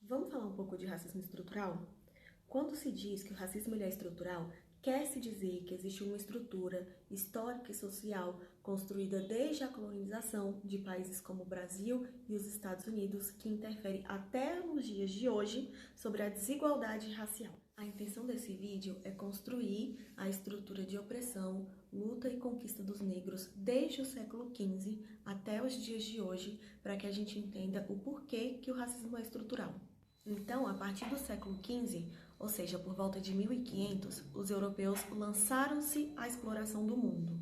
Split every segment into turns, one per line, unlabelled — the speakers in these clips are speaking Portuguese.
Vamos falar um pouco de racismo estrutural? Quando se diz que o racismo é estrutural, quer-se dizer que existe uma estrutura histórica e social construída desde a colonização de países como o Brasil e os Estados Unidos, que interfere até nos dias de hoje sobre a desigualdade racial. A intenção desse vídeo é construir a estrutura de opressão, luta e conquista dos negros desde o século XV até os dias de hoje, para que a gente entenda o porquê que o racismo é estrutural. Então, a partir do século XV, ou seja, por volta de 1500, os europeus lançaram-se à exploração do mundo.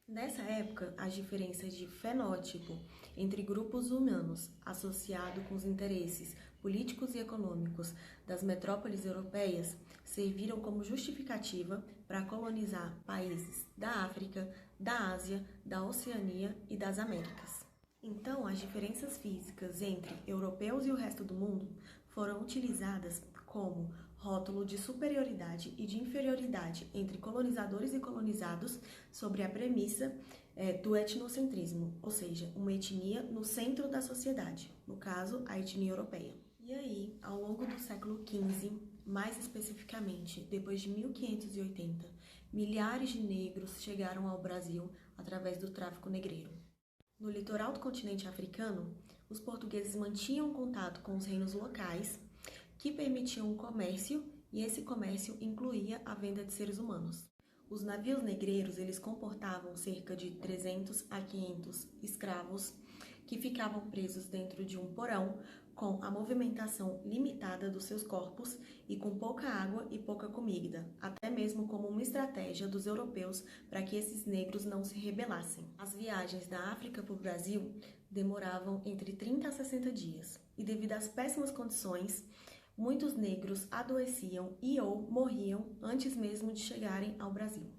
Nessa época, as diferenças de fenótipo entre grupos humanos associados com os interesses políticos e econômicos das metrópoles europeias serviram como justificativa para colonizar países da África, da Ásia, da Oceania e das Américas. Então, as diferenças físicas entre europeus e o resto do mundo foram utilizadas como rótulo de superioridade e de inferioridade entre colonizadores e colonizados sobre a premissa do etnocentrismo, ou seja, uma etnia no centro da sociedade, no caso, a etnia europeia. E aí, ao longo do século XV, mais especificamente depois de 1580, milhares de negros chegaram ao Brasil através do tráfico negreiro. No litoral do continente africano, os portugueses mantinham contato com os reinos locais, que permitiam o comércio, e esse comércio incluía a venda de seres humanos. Os navios negreiros, eles comportavam cerca de 300 a 500 escravos que ficavam presos dentro de um porão com a movimentação limitada dos seus corpos e com pouca água e pouca comida, até mesmo como uma estratégia dos europeus para que esses negros não se rebelassem. As viagens da África para o Brasil demoravam entre 30 a 60 dias e, devido às péssimas condições, muitos negros adoeciam e ou morriam antes mesmo de chegarem ao Brasil.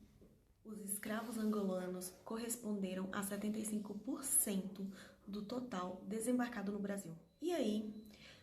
Os escravos angolanos corresponderam a 75% do total desembarcado no Brasil. E aí,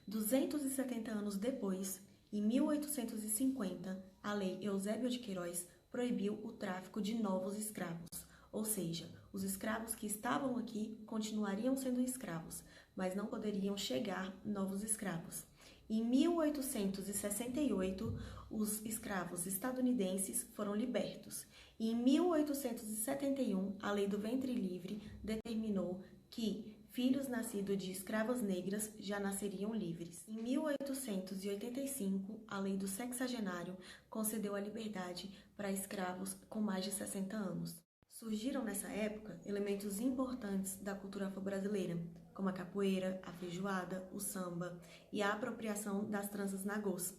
270 anos depois, em 1850, a Lei Eusébio de Queiroz proibiu o tráfico de novos escravos. Ou seja, os escravos que estavam aqui continuariam sendo escravos, mas não poderiam chegar novos escravos. Em 1868, os escravos estadunidenses foram libertos. E em 1871, a Lei do Ventre Livre determinou que filhos nascidos de escravas negras já nasceriam livres. Em 1885, a Lei do Sexagenário concedeu a liberdade para escravos com mais de 60 anos. Surgiram nessa época elementos importantes da cultura afro-brasileira, como a capoeira, a feijoada, o samba e a apropriação das tranças nagôs,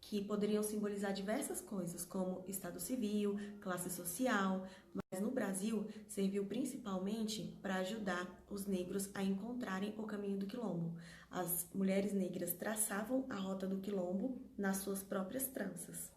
que poderiam simbolizar diversas coisas, como estado civil, classe social, mas no Brasil serviu principalmente para ajudar os negros a encontrarem o caminho do quilombo. As mulheres negras traçavam a rota do quilombo nas suas próprias tranças.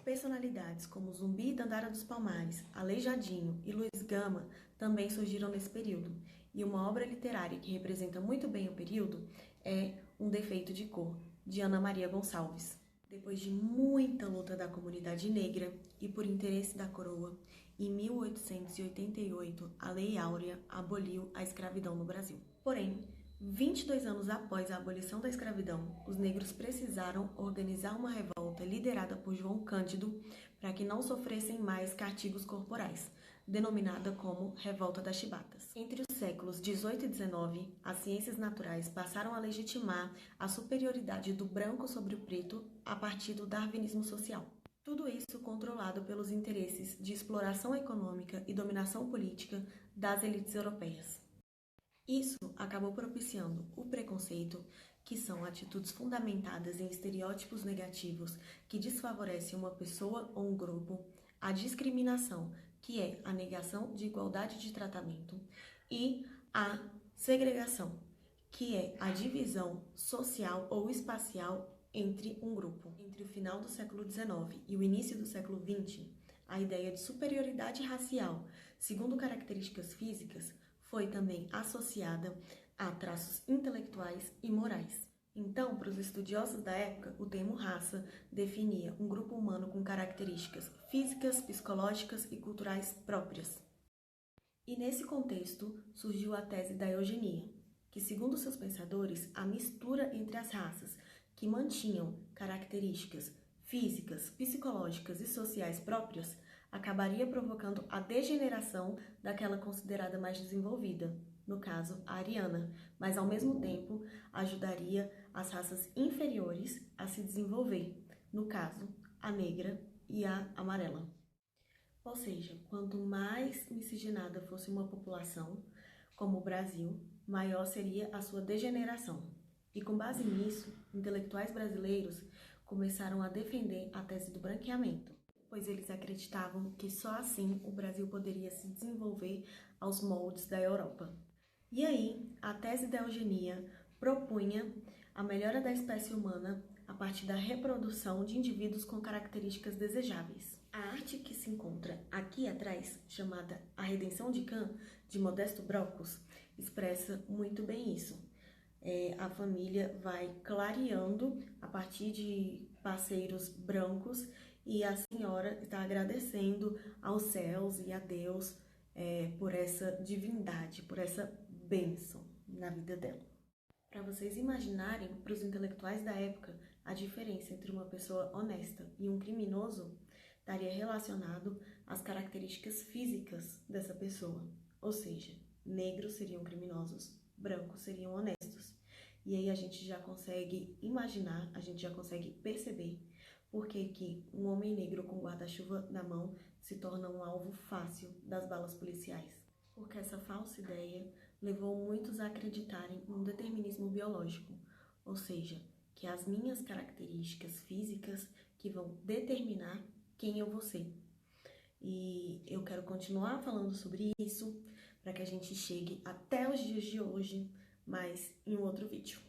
Personalidades como Zumbi Dandara dos Palmares, Aleijadinho e Luiz Gama também surgiram nesse período, e uma obra literária que representa muito bem o período é Um Defeito de Cor, de Ana Maria Gonçalves. Depois de muita luta da comunidade negra e por interesse da coroa, em 1888, a Lei Áurea aboliu a escravidão no Brasil. Porém, 22 anos após a abolição da escravidão, os negros precisaram organizar uma revolta liderada por João Cândido para que não sofressem mais castigos corporais, denominada como Revolta das Chibatas. Entre os séculos 18 e 19, as ciências naturais passaram a legitimar a superioridade do branco sobre o preto a partir do darwinismo social. Tudo isso controlado pelos interesses de exploração econômica e dominação política das elites europeias. Isso acabou propiciando o preconceito, que são atitudes fundamentadas em estereótipos negativos que desfavorecem uma pessoa ou um grupo, a discriminação, que é a negação de igualdade de tratamento, e a segregação, que é a divisão social ou espacial entre um grupo. Entre o final do século XIX e o início do século XX, a ideia de superioridade racial, segundo características físicas, foi também associada a traços intelectuais e morais. Então, para os estudiosos da época, o termo raça definia um grupo humano com características físicas, psicológicas e culturais próprias. E nesse contexto surgiu a tese da eugenia, que, segundo seus pensadores, a mistura entre as raças que mantinham características físicas, psicológicas e sociais próprias, acabaria provocando a degeneração daquela considerada mais desenvolvida, no caso, a ariana, mas ao mesmo tempo ajudaria as raças inferiores a se desenvolver, no caso, a negra e a amarela. Ou seja, quanto mais miscigenada fosse uma população, como o Brasil, maior seria a sua degeneração. E com base nisso, intelectuais brasileiros começaram a defender a tese do branqueamento, pois eles acreditavam que só assim o Brasil poderia se desenvolver aos moldes da Europa. E aí, a tese da eugenia propunha a melhora da espécie humana a partir da reprodução de indivíduos com características desejáveis. A arte que se encontra aqui atrás, chamada A Redenção de Cã, de Modesto Brocos, expressa muito bem isso. A família vai clareando a partir de parceiros brancos e a senhora está agradecendo aos céus e a Deus por essa divindade, por essa bênção na vida dela. Para vocês imaginarem, para os intelectuais da época, a diferença entre uma pessoa honesta e um criminoso estaria relacionado às características físicas dessa pessoa. Ou seja, negros seriam criminosos, brancos seriam honestos. E aí a gente já consegue imaginar, a gente já consegue perceber por que um homem negro com guarda-chuva na mão se torna um alvo fácil das balas policiais. Porque essa falsa ideia levou muitos a acreditarem num determinismo biológico, ou seja, que as minhas características físicas que vão determinar quem eu vou ser. E eu quero continuar falando sobre isso para que a gente chegue até os dias de hoje, mas em um outro vídeo.